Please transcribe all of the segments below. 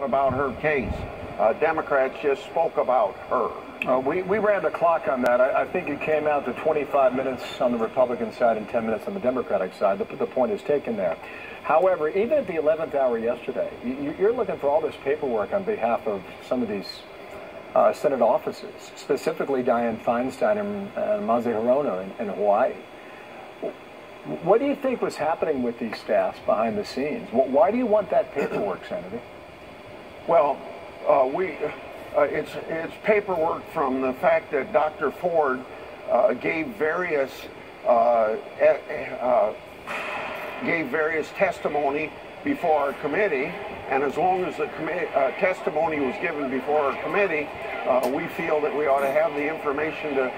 about her case. Democrats just spoke about her. We ran the clock on that. I think it came out to 25 minutes on the Republican side and 10 minutes on the Democratic side. The point is taken there. However, even at the 11th hour yesterday, you're looking for all this paperwork on behalf of some of these Senate offices, specifically Dianne Feinstein and Mazi Hirono in Hawaii. What do you think was happening with these staffs behind the scenes? Why do you want that paperwork, Senator? Well, it's paperwork from the fact that Dr. Ford gave various testimony before our committee, and as long as the testimony was given before our committee, we feel that we ought to have the information to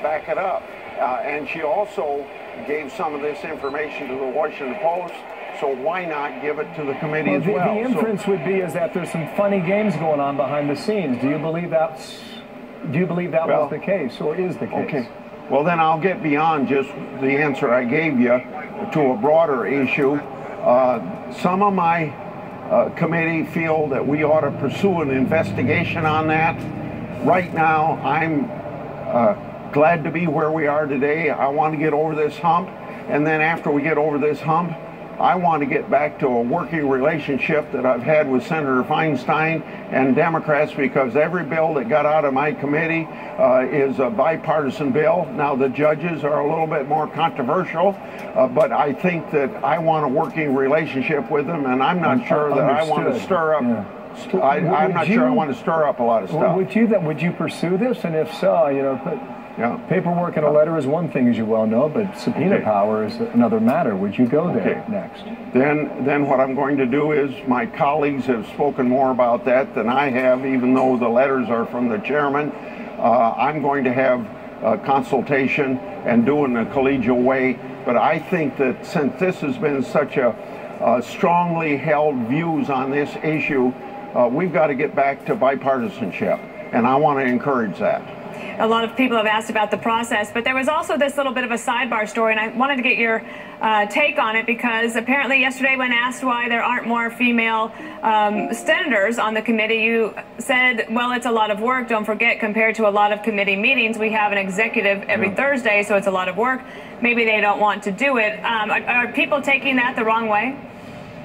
back it up. And she also gave some of this information to the Washington Post, so why not give it to the committee as well? The inference would be is that there's some funny games going on behind the scenes. Do you believe that was the case, or is the case? Okay. Well, then I'll get beyond just the answer I gave you to a broader issue. Some of my committee feel that we ought to pursue an investigation on that. Right now, I'm glad to be where we are today. I want to get over this hump, and then after we get over this hump, I want to get back to a working relationship that I've had with Senator Feinstein and Democrats, because every bill that got out of my committee is a bipartisan bill. Now, the judges are a little bit more controversial, but I think that I want a working relationship with them, and I'm not sure that I want to stir up. Yeah. I'm not sure I want to stir up a lot of stuff. Would you pursue this? And if so, paperwork in a letter is one thing, as you well know, but subpoena power is another matter. Would you go there next? Then what I'm going to do is, my colleagues have spoken more about that than I have, even though the letters are from the chairman. I'm going to have a consultation and do it in a collegial way. But I think that since this has been such a strongly held views on this issue, we've got to get back to bipartisanship, and I want to encourage that. A lot of people have asked about the process, but there was also this little bit of a sidebar story, and I wanted to get your take on it, because apparently yesterday, when asked why there aren't more female senators on the committee, you said, well, it's a lot of work. Don't forget, compared to a lot of committee meetings, we have an executive every Thursday, so it's a lot of work. Maybe they don't want to do it. Are people taking that the wrong way?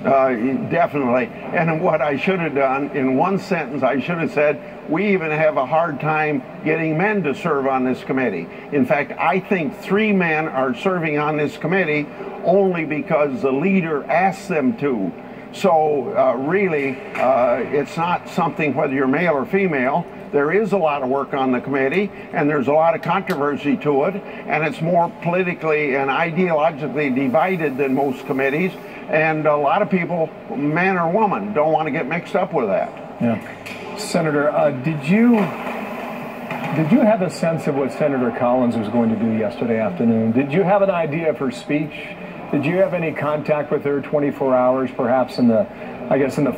Definitely. And what I should have done, in one sentence, I should have said, we even have a hard time getting men to serve on this committee. In fact, I think 3 men are serving on this committee only because the leader asked them to. So really, it's not something whether you're male or female. There is a lot of work on the committee, and there's a lot of controversy to it, and it's more politically and ideologically divided than most committees, and a lot of people, man or woman, don't want to get mixed up with that. Yeah. Senator, did you have a sense of what Senator Collins was going to do yesterday afternoon? Did you have an idea of her speech? Did you have any contact with her 24 hours, perhaps in the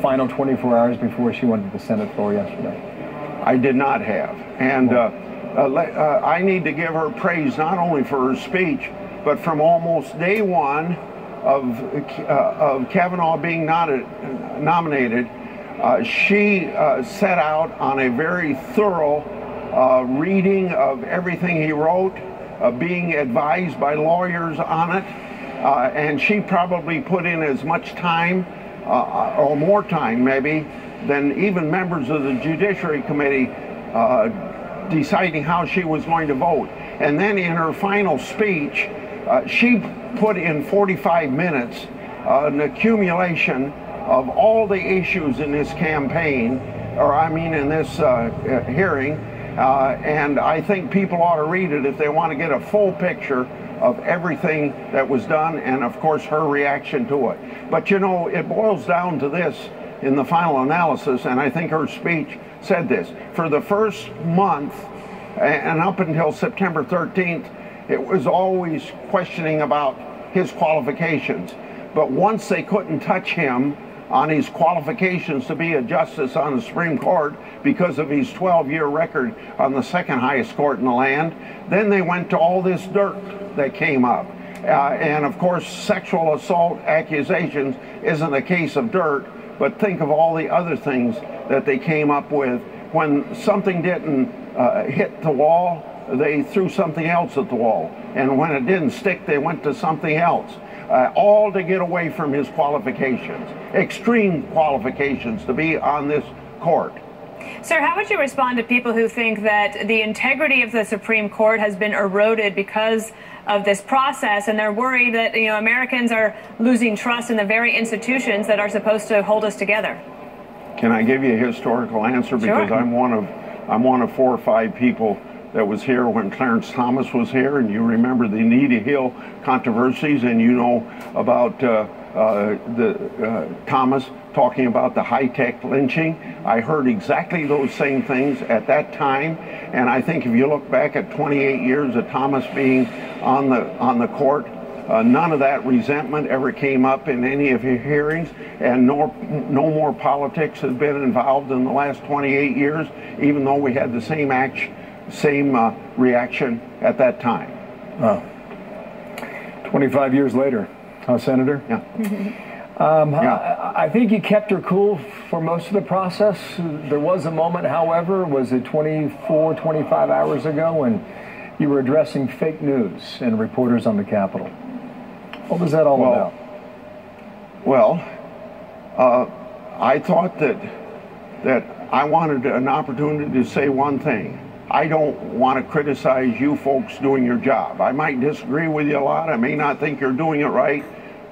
final 24 hours before she went to the Senate floor yesterday? I did not have. And I need to give her praise not only for her speech, but from almost day one of Kavanaugh being nominated, she set out on a very thorough reading of everything he wrote, being advised by lawyers on it, and she probably put in as much time, or more time maybe, than even members of the Judiciary Committee deciding how she was going to vote. And then in her final speech, she put in 45 minutes an accumulation of all the issues in this campaign, in this hearing, and I think people ought to read it if they want to get a full picture of everything that was done, and of course her reaction to it. But it boils down to this in the final analysis, and I think her speech said this. For the first month, and up until September 13th, it was always questioning about his qualifications. But once they couldn't touch him on his qualifications to be a justice on the Supreme Court because of his 12-year record on the second highest court in the land, then they went to all this dirt that came up. And of course, sexual assault accusations isn't a case of dirt, but think of all the other things that they came up with. When something didn't hit the wall, they threw something else at the wall. And when it didn't stick, they went to something else. All to get away from his qualifications, extreme qualifications to be on this court. Sir, how would you respond to people who think that the integrity of the Supreme Court has been eroded because of this process, and they're worried that, you know, Americans are losing trust in the very institutions that are supposed to hold us together? Can I give you a historical answer? Because Sure. I'm one of 4 or 5 people that was here when Clarence Thomas was here, and you remember the Anita Hill controversies, and you know about Thomas talking about the high-tech lynching. I heard exactly those same things at that time, and I think if you look back at 28 years of Thomas being on the court, none of that resentment ever came up in any of his hearings, and no more politics has been involved in the last 28 years, even though we had the same reaction at that time. 25 years later, huh, Senator? Yeah. I think you kept her cool for most of the process. There was a moment, however, was it 24, 25 hours ago, when you were addressing fake news and reporters on the Capitol. What was that all about? Well, I thought that I wanted an opportunity to say one thing. I don't want to criticize you folks doing your job. I might disagree with you a lot. I may not think you're doing it right,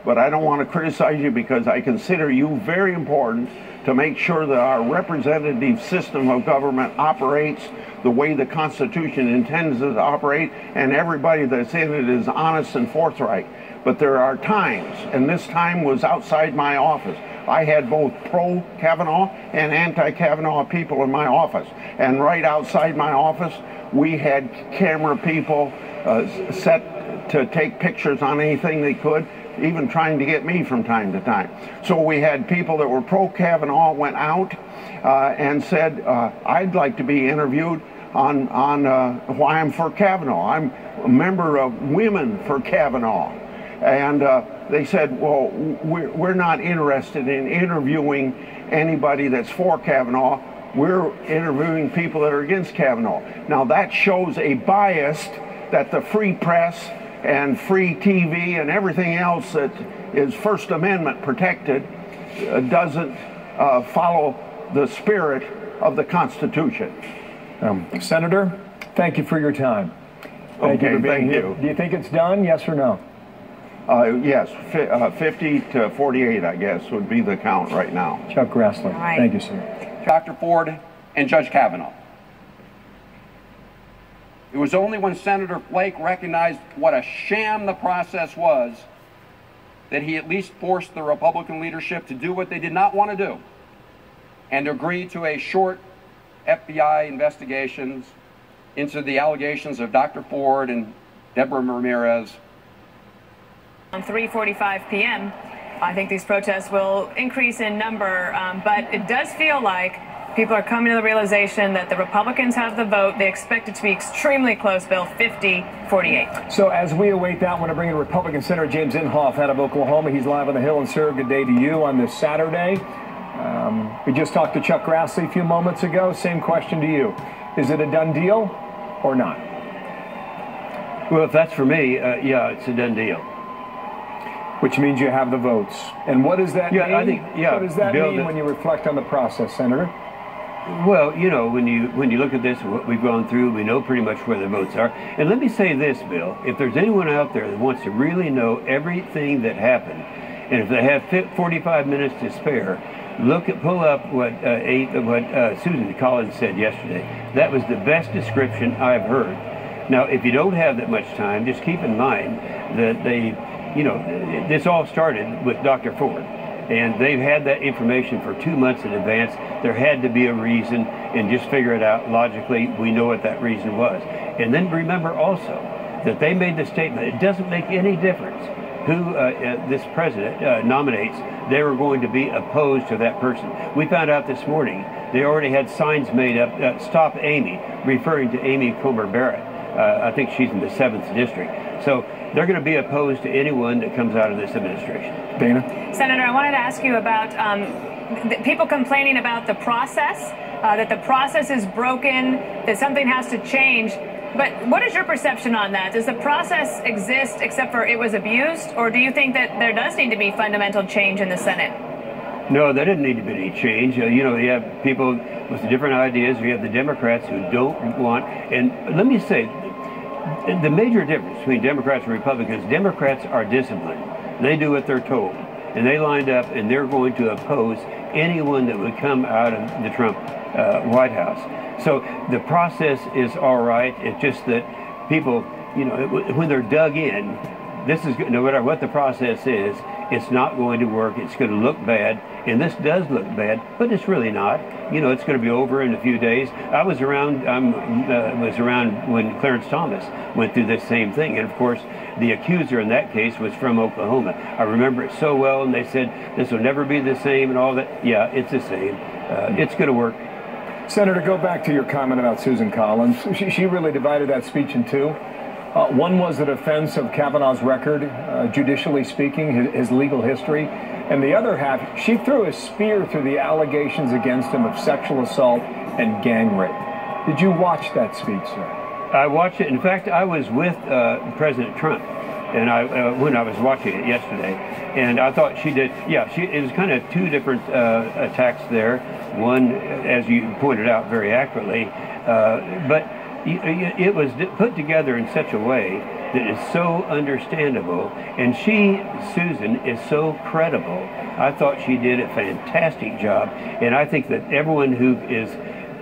but I don't want to criticize you because I consider you very important to make sure that our representative system of government operates the way the Constitution intends it to operate, and everybody that's in it is honest and forthright. But there are times, and this time was outside my office. I had both pro-Kavanaugh and anti-Kavanaugh people in my office. And right outside my office, we had camera people set to take pictures on anything they could, even trying to get me from time to time. So we had people that were pro-Kavanaugh went out and said, I'd like to be interviewed on why I'm for Kavanaugh. I'm a member of Women for Kavanaugh. And they said, well, we're not interested in interviewing anybody that's for Kavanaugh. We're interviewing people that are against Kavanaugh. Now that shows a bias that the free press and free TV and everything else that is First Amendment protected doesn't follow the spirit of the Constitution. Senator, thank you for your time. Thank you for being here. Do you think it's done, yes or no? Yes, 50 to 48, I guess, would be the count right now. Chuck Grassley. Right. Thank you, sir. Dr. Ford and Judge Kavanaugh. It was only when Senator Flake recognized what a sham the process was that he at least forced the Republican leadership to do what they did not want to do and agree to a short FBI investigations into the allegations of Dr. Ford and Deborah Ramirez. On 3:45 p.m., I think these protests will increase in number, but it does feel like people are coming to the realization that the Republicans have the vote. They expect it to be extremely close, Bill, 50-48. So as we await that, I want to bring in Republican Senator James Inhofe out of Oklahoma. He's live on the Hill. And sir, good day to you on this Saturday. We just talked to Chuck Grassley a few moments ago. Same question to you. Is it a done deal or not? Well, if that's for me, yeah, it's a done deal. Which means you have the votes. And what does that mean? I think, yeah, what does that Bill, mean when you reflect on the process, Senator? Well, you know, when you look at this, what we've gone through, we know pretty much where the votes are. And let me say this, Bill, if there's anyone out there that wants to really know everything that happened, and if they have 45 minutes to spare, pull up what Susan Collins said yesterday. That was the best description I've heard. Now, if you don't have that much time, just keep in mind that this all started with Dr. Ford, and they've had that information for 2 months in advance. There had to be a reason, and just figure it out logically. We know what that reason was. And then remember also that they made the statement, it doesn't make any difference who this president nominates. They were going to be opposed to that person. We found out this morning they already had signs made up, Stop Amy, referring to Amy Comer Barrett. I think she's in the 7th district. So they're going to be opposed to anyone that comes out of this administration. Dana? Senator, I wanted to ask you about people complaining about the process, that the process is broken, that something has to change. But what is your perception on that? Does the process exist except for it was abused? Or do you think that there does need to be fundamental change in the Senate? No, there didn't need to be any change. You know, you have people with different ideas. You have the Democrats who don't want, and let me say, the major difference between Democrats and Republicans, Democrats are disciplined. They do what they're told. And they lined up, and they're going to oppose anyone that would come out of the Trump White House. So the process is all right. It's just that people, you know, when they're dug in, this is, no matter what the process is, it's not going to work. It's going to look bad. And this does look bad, but it's really not. You know, it's going to be over in a few days. I was around when Clarence Thomas went through this same thing. And of course, the accuser in that case was from Oklahoma. I remember it so well, and they said this will never be the same and all that. Yeah, it's the same. It's going to work. Senator, go back to your comment about Susan Collins. She really divided that speech in two. One was the defense of Kavanaugh's record, judicially speaking, his legal history. And the other half, she threw a spear through the allegations against him of sexual assault and gang rape. Did you watch that speech, sir? I watched it. In fact, I was with President Trump, and when I was watching it yesterday, and I thought she did. Yeah, it was kind of two different attacks there. One, as you pointed out very accurately, but it was put together in such a way that is so understandable, and Susan, is so credible. I thought she did a fantastic job, and I think that everyone who is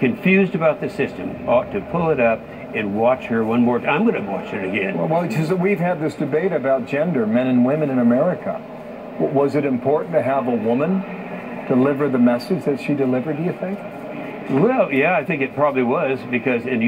confused about the system ought to pull it up and watch her one more time. I'm going to watch it again. Well, we've had this debate about gender, men and women in America. Was it important to have a woman deliver the message that she delivered, do you think? Well, yeah, I think it probably was, because, and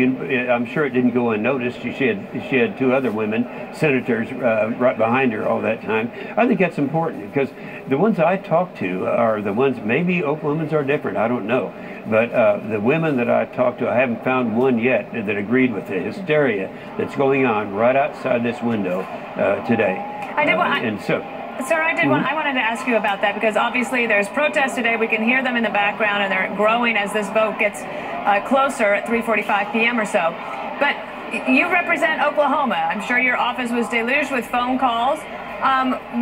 I'm sure it didn't go unnoticed. She had two other women, senators, right behind her all that time. I think that's important, because the ones I talked to are the ones, maybe Oklahomans are different, I don't know. But the women that I talked to, I haven't found one yet that agreed with the hysteria that's going on right outside this window today. Sir, I wanted to ask you about that, because obviously there's protests today. We can hear them in the background, and they're growing as this vote gets closer at 3:45 p.m. or so. But you represent Oklahoma. I'm sure your office was deluged with phone calls.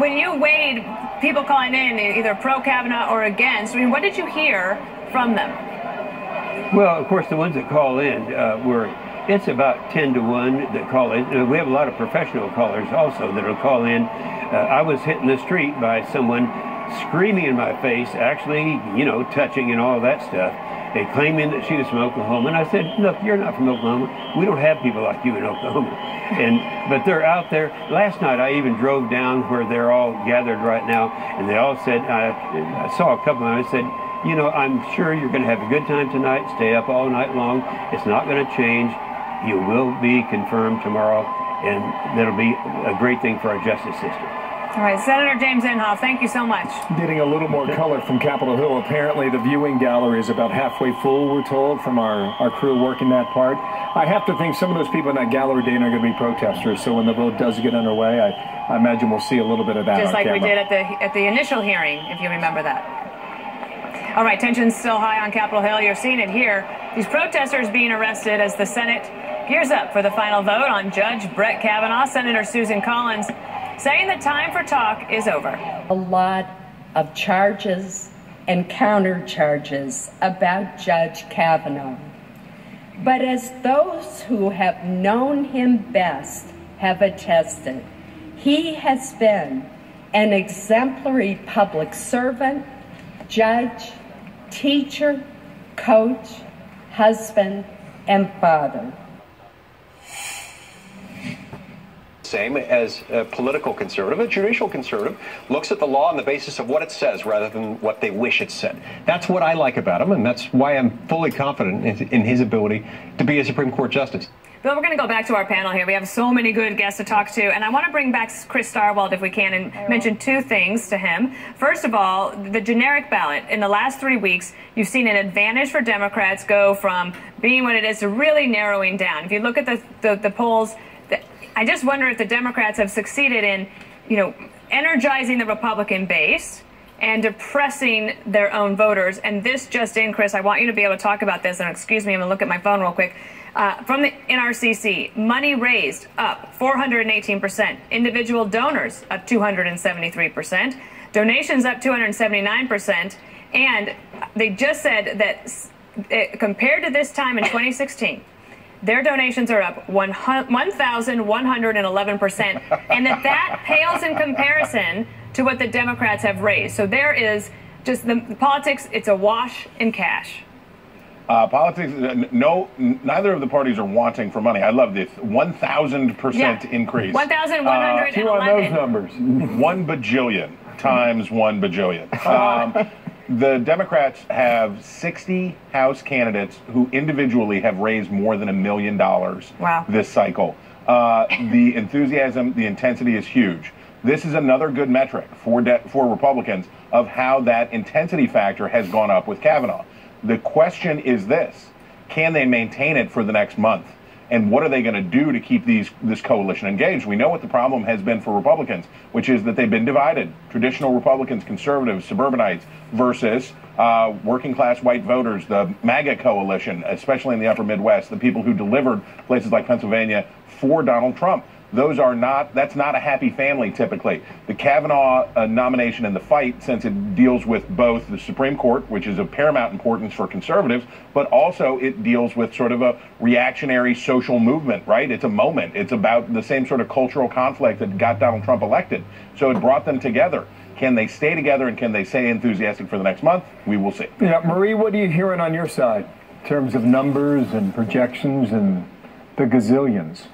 When you weighed people calling in, either pro-Kavanaugh or against, I mean, what did you hear from them? Well, of course, the ones that call in it's about 10 to 1 that call in. We have a lot of professional callers also that will call in. I was hit in the street by someone screaming in my face, actually, you know, touching and all that stuff, and claiming that she was from Oklahoma. And I said, look, you're not from Oklahoma. We don't have people like you in Oklahoma. But they're out there. Last night, I even drove down where they're all gathered right now, and they all said, I saw a couple of them, I said, you know, I'm sure you're going to have a good time tonight, stay up all night long. It's not going to change. You will be confirmed tomorrow, and that'll be a great thing for our justice system. All right, Senator James Inhofe, thank you so much. Getting a little more color from Capitol Hill. Apparently, the viewing gallery is about halfway full, we're told, from our crew working that part. I have to think some of those people in that gallery, Dana, are going to be protesters, so when the vote does get underway, I imagine we'll see a little bit of that just on like camera. we did at the initial hearing, if you remember that. All right, tension's still high on Capitol Hill. You're seeing it here. These protesters being arrested as the Senate gears up for the final vote on Judge Brett Kavanaugh. Senator Susan Collins saying the time for talk is over. A lot of charges and counter charges about Judge Kavanaugh. But as those who have known him best have attested, he has been an exemplary public servant, judge, teacher, coach, husband, and father. Same as a political conservative. A judicial conservative looks at the law on the basis of what it says rather than what they wish it said. That's what I like about him, and that's why I'm fully confident in his ability to be a Supreme Court justice. Bill, we're going to go back to our panel here. We have so many good guests to talk to, and I want to bring back Chris Starwald if we can and mention two things to him. First of all, the generic ballot. In the last 3 weeks, you've seen an advantage for Democrats go from being what it is to really narrowing down. If you look at the polls, I just wonder if the Democrats have succeeded in, you know, energizing the Republican base and depressing their own voters. And this just in, Chris, I want you to be able to talk about this. And excuse me, I'm going to look at my phone real quick. From the NRCC, money raised up 418%. Individual donors up 273%. Donations up 279%. And they just said that compared to this time in 2016, their donations are up 1,111%. And that pales in comparison to what the Democrats have raised. So there is just the politics, it's a wash in cash. Politics, no, neither of the parties are wanting for money. I love this 1,000% increase. 1,111. Chew on those numbers. 1 bajillion times 1 bajillion. The Democrats have 60 House candidates who individually have raised more than $1 million this cycle. The enthusiasm, the intensity is huge. This is another good metric for Republicans of how that intensity factor has gone up with Kavanaugh. The question is this: can they maintain it for the next month? And what are they going to do to keep this coalition engaged? We know what the problem has been for Republicans, which is that they've been divided. Traditional Republicans, conservatives, suburbanites versus working class white voters, the MAGA coalition, especially in the upper Midwest, the people who delivered places like Pennsylvania for Donald Trump. That's not a happy family typically. The Kavanaugh nomination and the fight, since it deals with both the Supreme Court, which is of paramount importance for conservatives, but also it deals with sort of a reactionary social movement, right? It's a moment. It's about the same sort of cultural conflict that got Donald Trump elected. So it brought them together. Can they stay together and can they stay enthusiastic for the next month? We will see. Yeah, Marie, what are you hearing on your side in terms of numbers and projections and the gazillions?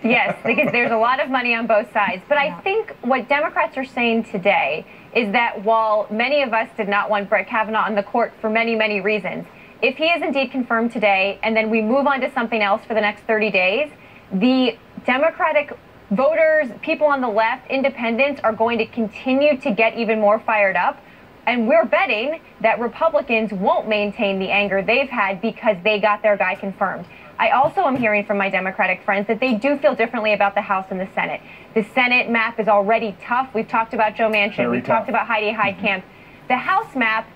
Yes, because there's a lot of money on both sides. But I think what Democrats are saying today is that while many of us did not want Brett Kavanaugh on the court for many, many reasons, if he is indeed confirmed today and then we move on to something else for the next 30 days, the Democratic voters, people on the left, independents are going to continue to get even more fired up. And we're betting that Republicans won't maintain the anger they've had because they got their guy confirmed. I also am hearing from my Democratic friends that they do feel differently about the House and the Senate. The Senate map is already tough. We've talked about Joe Manchin. We've talked about Heidi Heitkamp. The House map,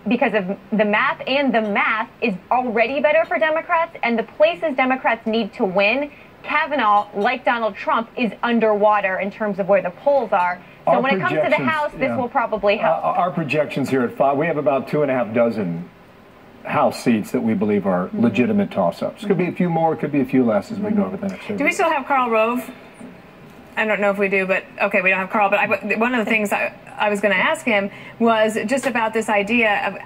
because of the map and the math, is already better for Democrats. And the places Democrats need to win, Kavanaugh, like Donald Trump, is underwater in terms of where the polls are. So when it comes to the House, this will probably help. Our projections here at 5, we have about 2.5 dozen House seats that we believe are legitimate toss-ups. Could be a few more, could be a few less as we go over the next 30 Do we still have Karl Rove? I don't know if we do, but okay, we don't have Karl. But one of the things I was going to ask him was just about this idea of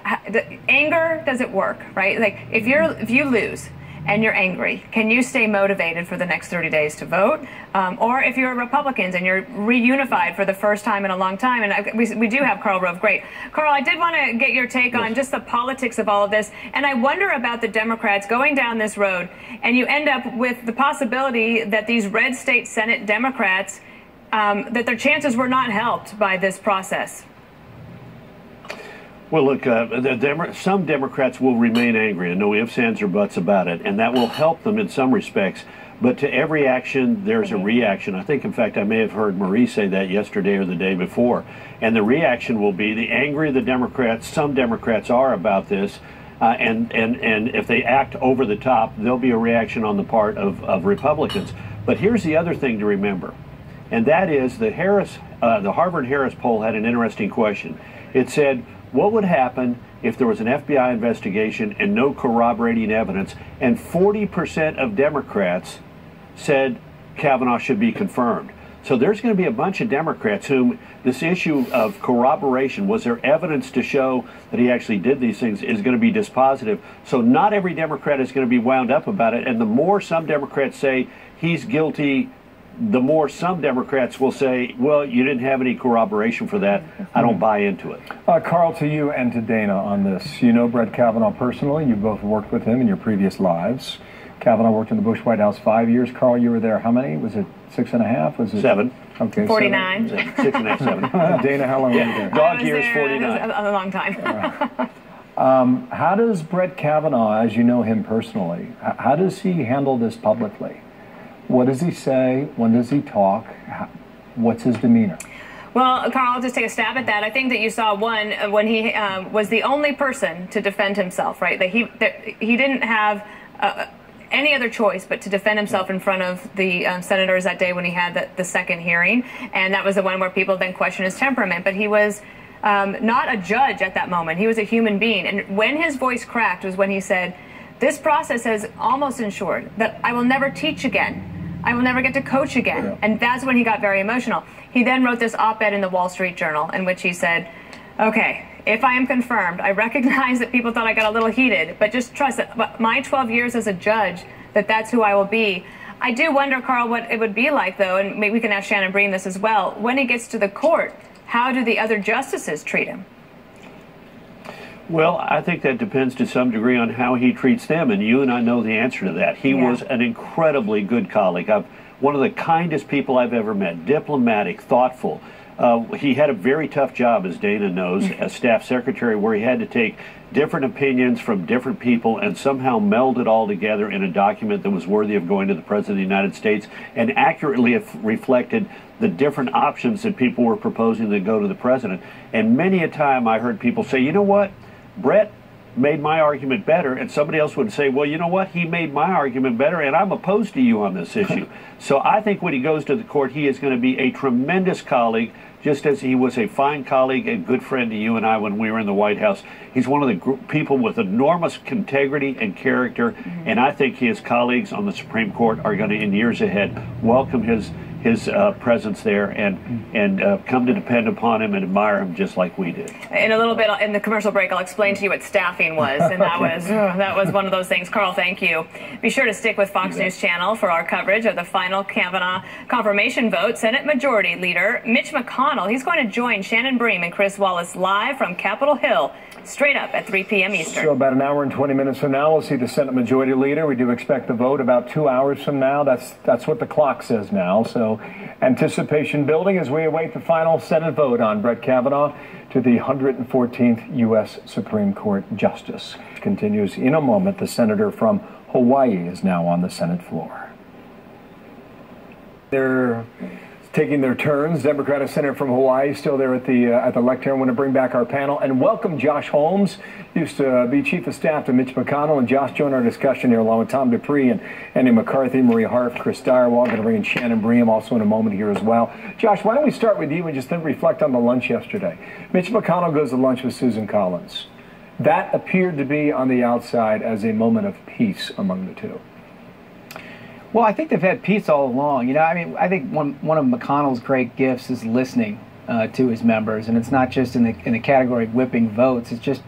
anger. Does it work, right? Like if you lose and you're angry, can you stay motivated for the next 30 days to vote? Or if you're Republicans and you're reunified for the first time in a long time, and we do have Karl Rove, great. Karl, I did want to get your take on just the politics of all of this, and I wonder about the Democrats going down this road, and you end up with the possibility that these red state Senate Democrats, that their chances were not helped by this process. Well, look, some Democrats will remain angry, and no ifs, ands, or buts about it, and that will help them in some respects. But to every action, there's a reaction. I think, in fact, I may have heard Marie say that yesterday or the day before. And the reaction will be the angry the Democrats, some Democrats are about this, and if they act over the top, there'll be a reaction on the part of Republicans. But here's the other thing to remember, and that is the Harvard-Harris poll had an interesting question. It said, what would happen if there was an FBI investigation and no corroborating evidence? And 40% of Democrats said Kavanaugh should be confirmed. So there's going to be a bunch of Democrats whom this issue of corroboration, was there evidence to show that he actually did these things, is going to be dispositive. So not every Democrat is going to be wound up about it. And the more some Democrats say he's guilty, the more some Democrats will say, well, you didn't have any corroboration for that. I don't buy into it. Karl, to you and to Dana on this. You know Brett Kavanaugh personally. You both worked with him in your previous lives. Kavanaugh worked in the Bush White House 5 years. Karl, you were there how many? Was it 6.5? Was it 7? Okay, 49. 6.5, 7. Dana, how long were you there? Dog years, 49. A long time. How does Brett Kavanaugh, as you know him personally, how does he handle this publicly? What does he say? When does he talk? What's his demeanor? Well, Carl, I'll just take a stab at that. I think that you saw one when he was the only person to defend himself, right? That he didn't have any other choice but to defend himself in front of the senators that day when he had the second hearing. And that was the one where people then questioned his temperament. But he was not a judge at that moment. He was a human being. And when his voice cracked was when he said, "This process has almost ensured that I will never teach again. I will never get to coach again." Yeah. And that's when he got very emotional. He then wrote this op-ed in the Wall Street Journal in which he said, "Okay, if I am confirmed, I recognize that people thought I got a little heated, but just trust that my 12 years as a judge, that's who I will be." I do wonder, Carl, what it would be like, though, and maybe we can ask Shannon Bream this as well, when he gets to the court, how do the other justices treat him? Well, I think that depends to some degree on how he treats them, and you and I know the answer to that. He was an incredibly good colleague. One of the kindest people I've ever met, diplomatic, thoughtful. He had a very tough job, as Dana knows, as staff secretary, where he had to take different opinions from different people and somehow meld it all together in a document that was worthy of going to the President of the United States and accurately reflected the different options that people were proposing to go to the President. And many a time I heard people say, "You know what? Brett made my argument better," and somebody else would say, "Well, you know what? He made my argument better, and I'm opposed to you on this issue." So I think when he goes to the court, he is going to be a tremendous colleague, just as he was a fine colleague and good friend to you and I when we were in the White House. He's one of the people with enormous integrity and character, and I think his colleagues on the Supreme Court are going to, in years ahead, welcome his presence there and come to depend upon him and admire him just like we did. In a little bit, in the commercial break, I'll explain to you what staffing was, and that was one of those things. Carl, thank you. Be sure to stick with Fox News Channel for our coverage of the final Kavanaugh confirmation vote. Senate Majority Leader Mitch McConnell, he's going to join Shannon Bream and Chris Wallace live from Capitol Hill, straight up at 3 p.m. Eastern. So about an hour and 20 minutes from now, we'll see the Senate Majority Leader. We do expect the vote about 2 hours from now. That's what the clock says now. So anticipation building as we await the final Senate vote on Brett Kavanaugh to the 114th U.S. Supreme Court Justice. Continues in a moment. The senator from Hawaii is now on the Senate floor. They're taking their turns. Democratic Senator from Hawaii still there at the lectern. I want to bring back our panel and welcome Josh Holmes, used to be Chief of Staff to Mitch McConnell. And Josh joined our discussion here along with Tom Dupree and Andy McCarthy, Marie Harf, Chris Direwall. I'm going to bring in Shannon Bream also in a moment here as well. Josh, why don't we start with you and just then reflect on the lunch yesterday. Mitch McConnell goes to lunch with Susan Collins. That appeared to be on the outside as a moment of peace among the two. Well, I think they've had peace all along. You know, I mean, I think one of McConnell's great gifts is listening to his members, and it's not just in the category of whipping votes. It's just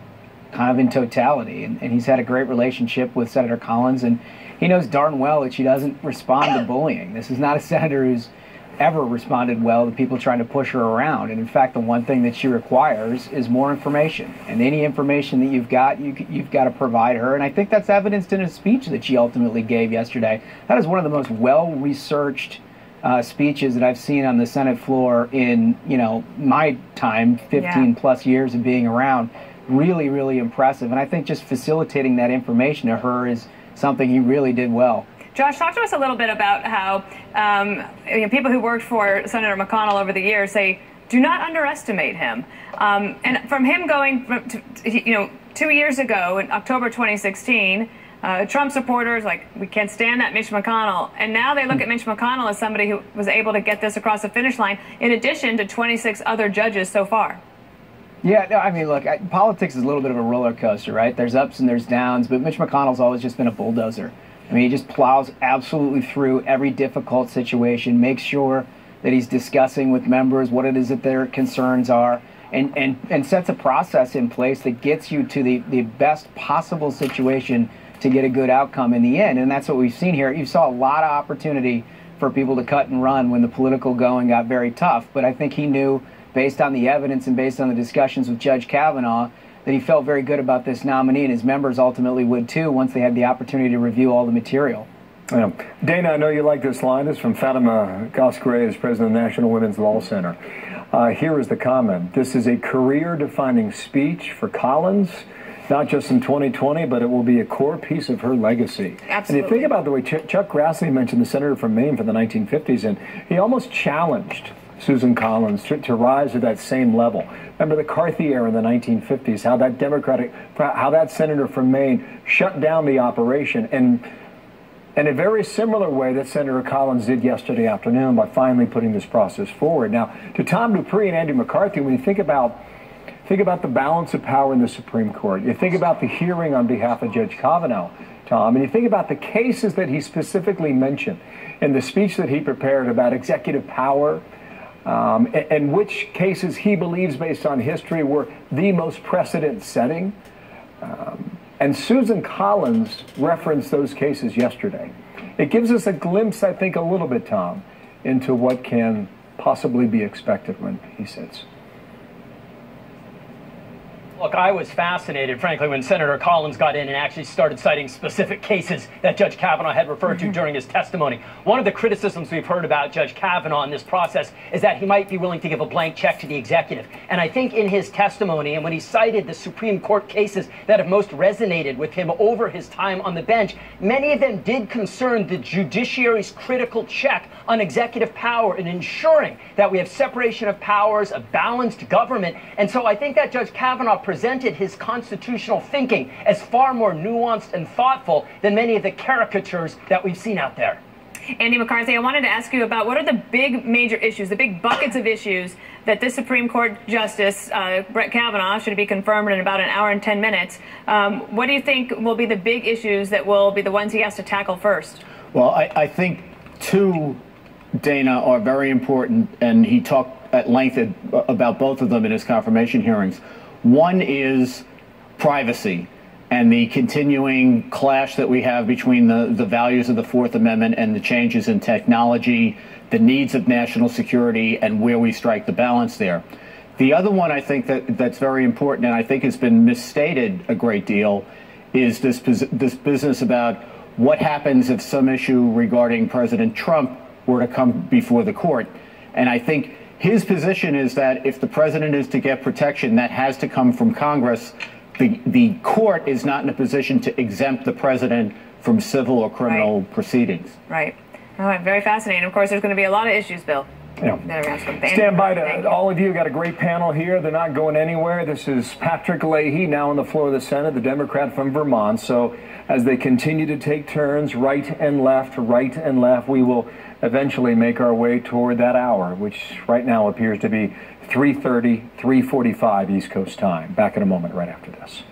kind of in totality. And he's had a great relationship with Senator Collins, and he knows darn well that she doesn't respond to bullying. This is not a senator who's ever responded well to people trying to push her around. And in fact, the one thing that she requires is more information. And any information that you've got, you've got to provide her. And I think that's evidenced in a speech that she ultimately gave yesterday. That is one of the most well-researched speeches that I've seen on the Senate floor in, my time, 15 plus years of being around. Really, really impressive. And I think just facilitating that information to her is something he really did well. Josh, talk to us a little bit about how people who worked for Senator McConnell over the years say, do not underestimate him. And from him going, 2 years ago, in October 2016, Trump supporters, we can't stand that Mitch McConnell. And now they look at Mitch McConnell as somebody who was able to get this across the finish line, in addition to 26 other judges so far. Yeah, no, I mean, look, politics is a little bit of a roller coaster, right? There's ups and there's downs, but Mitch McConnell's always just been a bulldozer. I mean, he just plows absolutely through every difficult situation, makes sure that he's discussing with members what it is that their concerns are, and sets a process in place that gets you to the best possible situation to get a good outcome in the end. And that's what we've seen here. You saw a lot of opportunity for people to cut and run when the political going got very tough. But I think he knew, based on the evidence and based on the discussions with Judge Kavanaugh, that he felt very good about this nominee, and his members ultimately would too once they had the opportunity to review all the material. Yeah. Dana, I know you like this line. It's from Fatima Goskray, as president of the National Women's Law Center. Here is the comment. This is a career-defining speech for Collins, not just in 2020, but it will be a core piece of her legacy. Absolutely. And you think about the way Chuck Grassley mentioned the senator from Maine from the 1950s, and he almost challenged Susan Collins to rise to that same level. Remember the Carthy era in the 1950s, how that senator from Maine shut down the operation, and in a very similar way that Senator Collins did yesterday afternoon by finally putting this process forward. Now, to Tom Dupree and Andy McCarthy, when you think about the balance of power in the Supreme Court, you think about the hearing on behalf of Judge Kavanaugh, Tom, and you think about the cases that he specifically mentioned in the speech that he prepared about executive power, and which cases he believes, based on history, were the most precedent-setting. And Susan Collins referenced those cases yesterday. It gives us a glimpse, I think, a little bit, Tom, into what can possibly be expected when he sits. Look, I was fascinated, frankly, when Senator Collins got in and actually started citing specific cases that Judge Kavanaugh had referred to during his testimony. One of the criticisms we've heard about Judge Kavanaugh in this process is that he might be willing to give a blank check to the executive. And I think in his testimony, and when he cited the Supreme Court cases that have most resonated with him over his time on the bench, many of them did concern the judiciary's critical check on executive power and ensuring that we have separation of powers, a balanced government. And so I think that Judge Kavanaugh presented his constitutional thinking as far more nuanced and thoughtful than many of the caricatures that we've seen out there. Andy McCarthy, I wanted to ask you about what are the big major issues, the big buckets of issues that this Supreme Court Justice, Brett Kavanaugh, should be confirmed in about an hour and 10 minutes. What do you think will be the big issues that will be the ones he has to tackle first? Well, I think two, Dana, are very important, and he talked at length about both of them in his confirmation hearings. One is privacy and the continuing clash that we have between the values of the Fourth Amendment and the changes in technology, the needs of national security, and where we strike the balance there. The other one I think that's very important, and I think has been misstated a great deal, is this business about what happens if some issue regarding President Trump were to come before the court. And I think his position is that if the president is to get protection, that has to come from Congress. The court is not in a position to exempt the president from civil or criminal proceedings. Right. All right. Very fascinating. Of course, there's going to be a lot of issues, Bill. Yeah. Stand by to all of you. Got a great panel here. They're not going anywhere. This is Patrick Leahy, now on the floor of the Senate, the Democrat from Vermont. So as they continue to take turns right and left, we will eventually make our way toward that hour, which right now appears to be 3:30, 3:45 East Coast time. Back in a moment right after this.